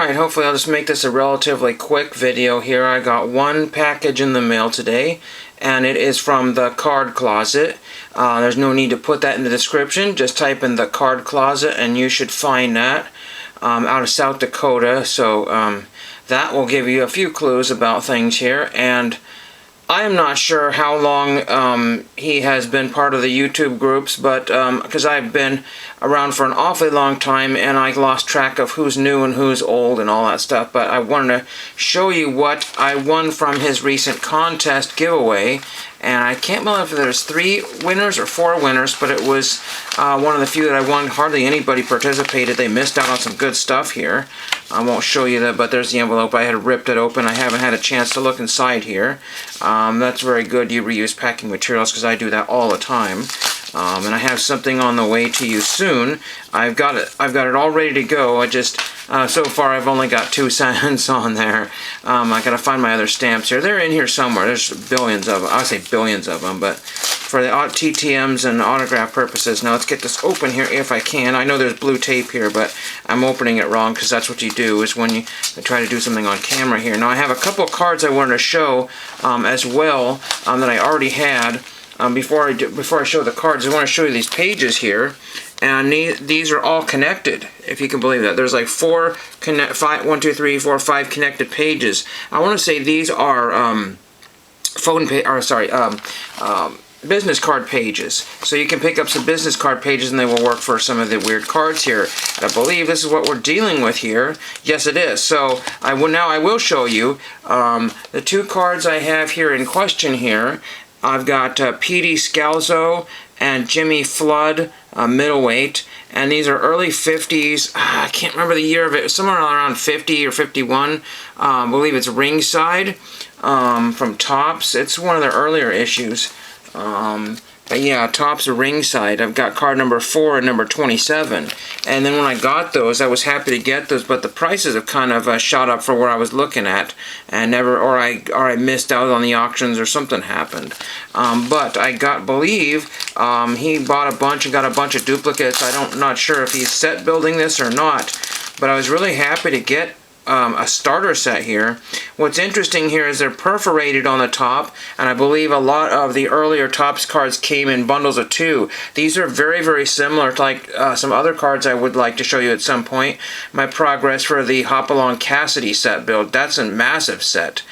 Alright, hopefully I'll just make this a relatively quick video here. I got one package in the mail today, and it is from the Card Closet. There's no need to put that in the description. Just type in the Card Closet and you should find that out of South Dakota. So that will give you a few clues about things here. And I am not sure how long he has been part of the YouTube groups, but because I've been around for an awfully long time and I lost track of who's new and who's old and all that stuff. But I wanted to show you what I won from his recent contest giveaway. And I can't remember if there's 3 winners or 4 winners, but it was one of the few that I won. Hardly anybody participated. They missed out on some good stuff here. I won't show you that, but there's the envelope. I had ripped it open. I haven't had a chance to look inside here. That's very good. You reuse packing materials, because I do that all the time. And I have something on the way to you soon. I've got it all ready to go. I just so far I've only got 2 cents on there. I gotta find my other stamps here. They're in here somewhere. There's billions of them. I say billions of them, but for the TTMs and autograph purposes. Now let's get this open here if I can. I know there's blue tape here, but I'm opening it wrong, because that's what you do is when you try to do something on camera here. Now I have a couple of cards I wanted to show as well that I already had. Before I show the cards, I want to show you these pages here, and these are all connected, if you can believe that. There's like 5 connected pages. I want to say these are business card pages. So you can pick up some business card pages and they will work for some of the weird cards here. And I believe this is what we're dealing with here. Yes, it is. So I will show you the 2 cards I have here in question here. I've got Petey Scalzo and Jimmy Flood, middleweight, and these are early 50s. I can't remember the year of it. Somewhere around 50 or 51. I believe it's Ringside from Topps. It's one of their earlier issues. But yeah, Topps Ringside. I've got card number 4 and number 27. And then when I got those, I was happy to get those, but the prices have kind of shot up for where I was looking at, and I missed out on the auctions or something happened. But I believe he bought a bunch and got a bunch of duplicates. I'm not sure if he's set building this or not, but I was really happy to get a starter set here. What's interesting here is they're perforated on the top, and I believe a lot of the earlier Topps cards came in bundles of 2. These are very, very similar to like some other cards I would like to show you at some point. My progress for the Hopalong Cassidy set build. That's a massive set.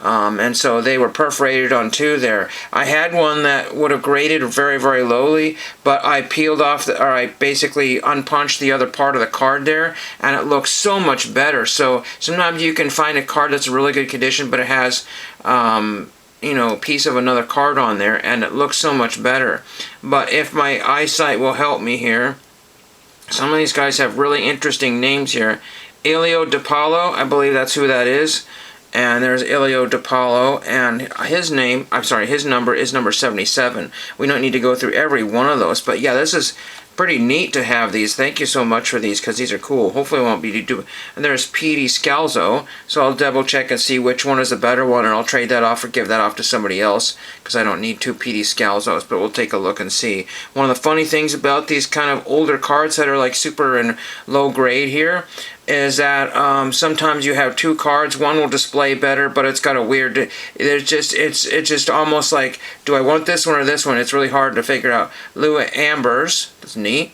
And so they were perforated on 2 there. I had one that would have graded very, very lowly, but I peeled off, or I basically unpunched the other part of the card there, and it looks so much better. So sometimes you can find a card that's in really good condition, but it has, you know, a piece of another card on there, and it looks so much better. But if my eyesight will help me here, some of these guys have really interesting names here. Elio DiPaolo, I believe that's who that is. And there's Elio DiPaolo, and his number is number 77. We don't need to go through every one of those, but yeah, this is pretty neat to have these. Thank you so much for these, because these are cool. Hopefully it won't be too... And there's Petey Scalzo, so I'll double check and see which one is the better one, and I'll trade that off or give that off to somebody else, because I don't need 2 Petey Scalzos, but we'll take a look and see. One of the funny things about these kind of older cards that are like super and low grade here is that sometimes you have 2 cards. One will display better, but it's got a weird... It's just almost like, do I want this one or this one? It's really hard to figure out. Lou Ambers, that's neat.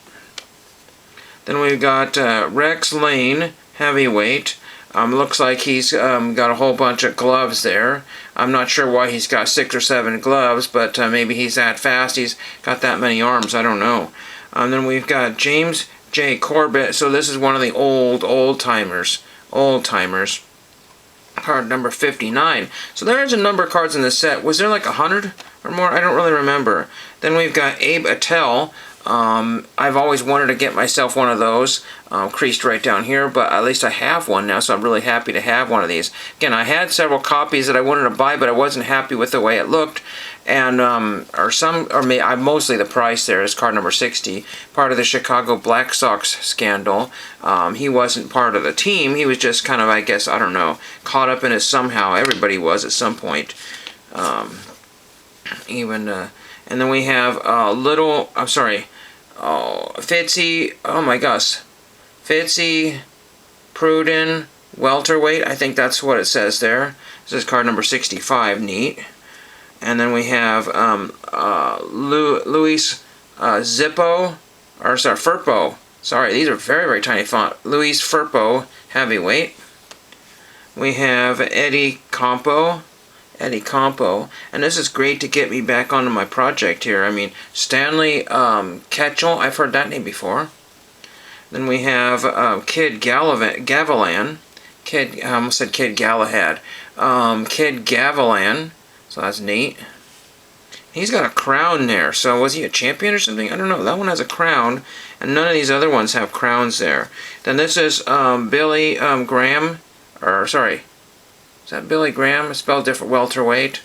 Then we've got Rex Lane, heavyweight. Looks like he's got a whole bunch of gloves there. I'm not sure why he's got 6 or 7 gloves, but maybe he's that fast. He's got that many arms. I don't know. Then we've got James J. Corbett. So this is one of the old timers. Card number 59. So there's a number of cards in this set. Was there like 100 or more? I don't really remember. Then we've got Abe Attell. I've always wanted to get myself one of those, creased right down here, but at least I have one now, so I'm really happy to have one of these. Again, I had several copies that I wanted to buy, but I wasn't happy with the way it looked, and mostly the price there is card number 60, part of the Chicago Black Sox scandal. He wasn't part of the team, he was just kind of, I guess, I don't know, caught up in it somehow. Everybody was at some point. And then we have Fitzy, oh my gosh, Fitzy, Pruden, welterweight. I think that's what it says there. This is card number 65. Neat. And then we have Luis Firpo. Sorry, these are very, very tiny font. Luis Firpo, heavyweight. We have Eddie Campo. And this is great to get me back onto my project here. I mean, Stanley Ketchel, I've heard that name before. Then we have Kid Gavilan. I almost said Kid Galahad. Kid Gavilan. So that's neat. He's got a crown there. So was he a champion or something? I don't know. That one has a crown, and none of these other ones have crowns there. Then this is Billy Graham. Or sorry, is that Billy Graham? Spelled different, welterweight.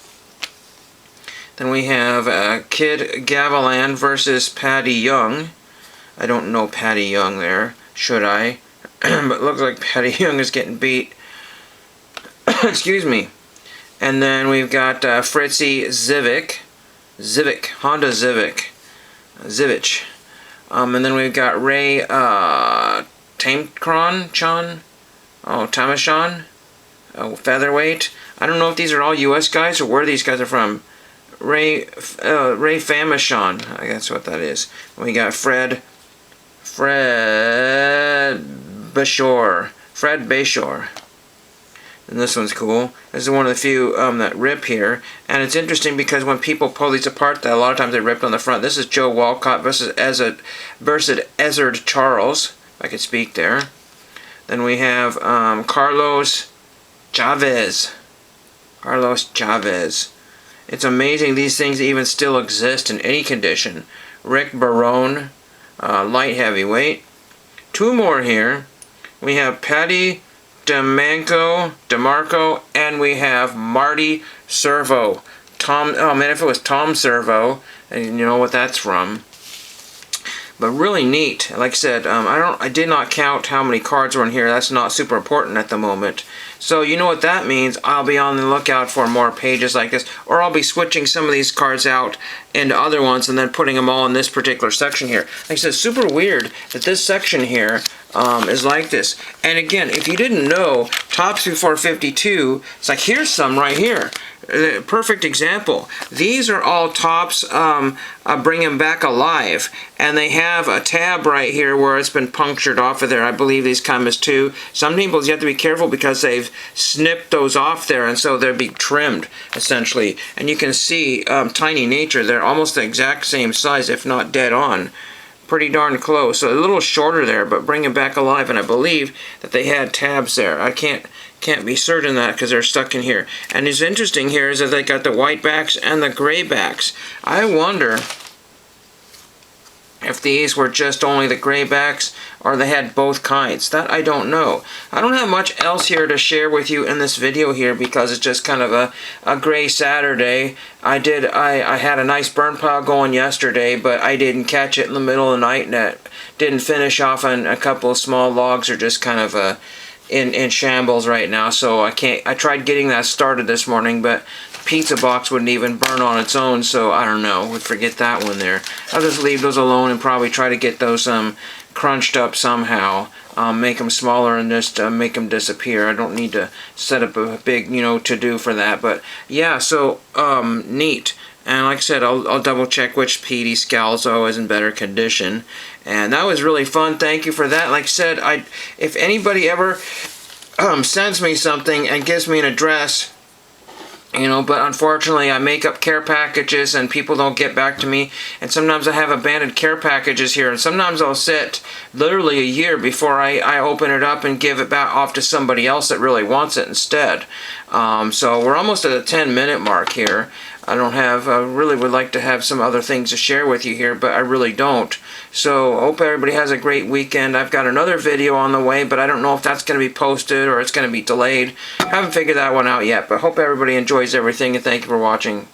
Then we have Kid Gavilan versus Paddy Young. I don't know Paddy Young there. Should I? But it looks like Paddy Young is getting beat. Excuse me. And then we've got Fritzy Honda Zivich. And then we've got Ray Tamashon, featherweight. I don't know if these are all U.S. guys or where these guys are from. Ray Famashon, I guess what that is. And we got Fred Bayshore. And this one's cool. This is one of the few that rip here. And it's interesting because when people pull these apart, a lot of times they ripped on the front. This is Joe Walcott versus Ezzard Charles, if I could speak there. Then we have Carlos Chavez. It's amazing these things even still exist in any condition. Rick Barone, light heavyweight. Two more here. We have Patty DeMarco, and we have Marty Servo. Oh man, if it was Tom Servo, and you know what that's from. But really neat. Like I said, I did not count how many cards were in here. That's not super important at the moment. So you know what that means. I'll be on the lookout for more pages like this, or I'll be switching some of these cards out into other ones and then putting them all in this particular section here. Like I said, super weird that this section here is like this. And again, if you didn't know, Topps Before 52, it's like here's some right here. Perfect example. These are all Topps Bring 'Em Back Alive, and they have a tab right here where it's been punctured off of there. I believe these come as two. Some people, you have to be careful because they've snipped those off there, and so they'll be trimmed essentially. And you can see tiny nature. They're almost the exact same size, if not dead on. Pretty darn close. So a little shorter there, but Bring 'Em Back Alive, and I believe that they had tabs there. I can't be certain that because they're stuck in here. And what's interesting here is that they got the white backs and the gray backs. I wonder if these were just only the gray backs or they had both kinds. That I don't know. I don't have much else here to share with you in this video here because it's just kind of a gray Saturday. I had a nice burn pile going yesterday, but I didn't catch it in the middle of the night, and it didn't finish off on a couple of small logs, or just kind of in shambles right now. So I tried getting that started this morning, but the pizza box wouldn't even burn on its own, so I don't know. We'd forget that one there. I'll just leave those alone and probably try to get those crunched up somehow. Make them smaller and just make them disappear. I don't need to set up a big, to-do for that. But yeah, so neat. And like I said, I'll double check which PD Scalzo is in better condition. And that was really fun. Thank you for that. Like I said, if anybody ever sends me something and gives me an address, but unfortunately I make up care packages and people don't get back to me, and sometimes I have abandoned care packages here, and sometimes I'll sit literally a year before I open it up and give it back off to somebody else that really wants it instead. So we're almost at the 10-minute mark here. I don't have, really would like to have some other things to share with you here, but I really don't. So, hope everybody has a great weekend. I've got another video on the way, but I don't know if that's going to be posted or it's going to be delayed. I haven't figured that one out yet, but hope everybody enjoys everything, and thank you for watching.